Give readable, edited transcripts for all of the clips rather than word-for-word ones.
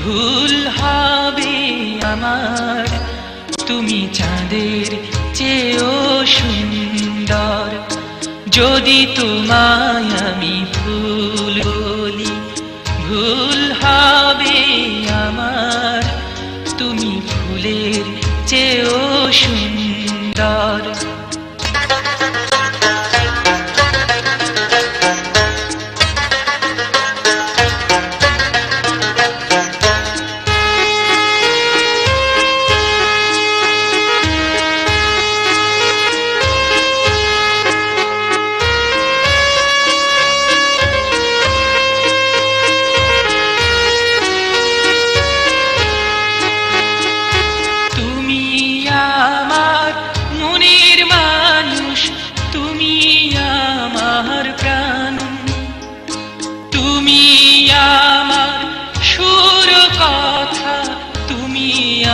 ভুল হবে আমার, তুমি চাঁদের চেয়েও সুন্দর। যদি তোমায় আমি ফুল বলি, ভুল হবে আমার, তুমি ফুলের চেয়েও সুন্দর। তুমি আমার সুর কথা, তুমি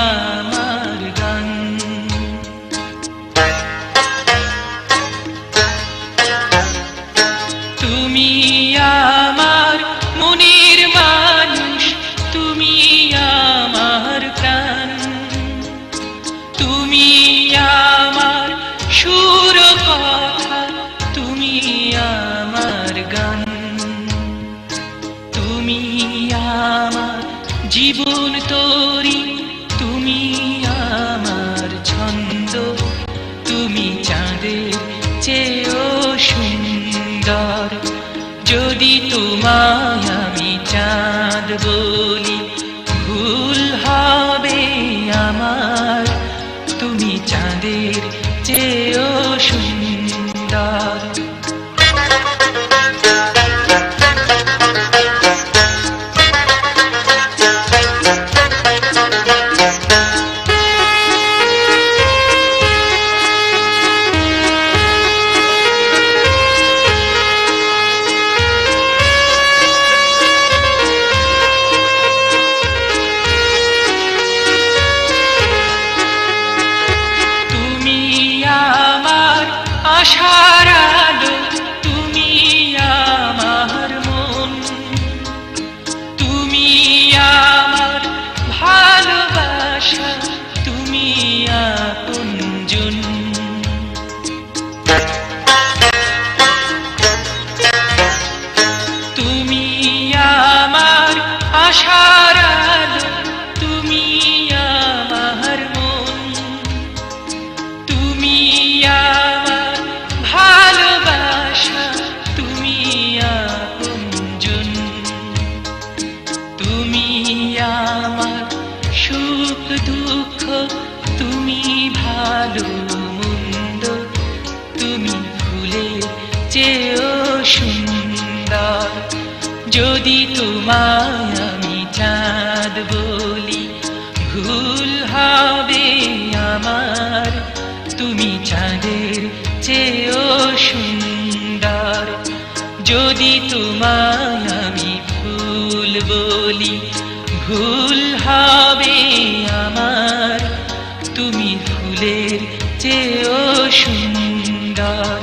আমার গান। তুমি আমার মনের মানুষ, তুমি আমার প্রাণ। তুমি আমার সুর কথা, তুমি আমার গান। তুমি আমার জীবন তরি, তুমি আমার ছন্দ। তুমি চাঁদের চেয়েও সুন্দর। যদি তোমায় আমি চাঁদ বলি, ভুল হবে আমার, তুমি চাঁদের চেয়েও সুন্দর। আশার আলো, তুমি আমার মন। তুমি আমার ভালোবাসা, তুমি আপনজন। তুমি আমার আশার আলো, তুমি আমার মন। তুমি আমার ভালোবাসা, তুমি আপনজন। তুমি আমার সুখ দুঃখ, তুমি ভালো মন্দ। তুমি ফুলের চেয়েও সুন্দর। যদি তোমায় আমি চাঁদ বলি, ভুল হবে আমার, তুমি চাঁদের চেয়েও সুন্দর। যদি তোমায় আমি ফুল বলি, ভুল হবে আমার, তুমি ফুলের চেয়েও সুন্দর।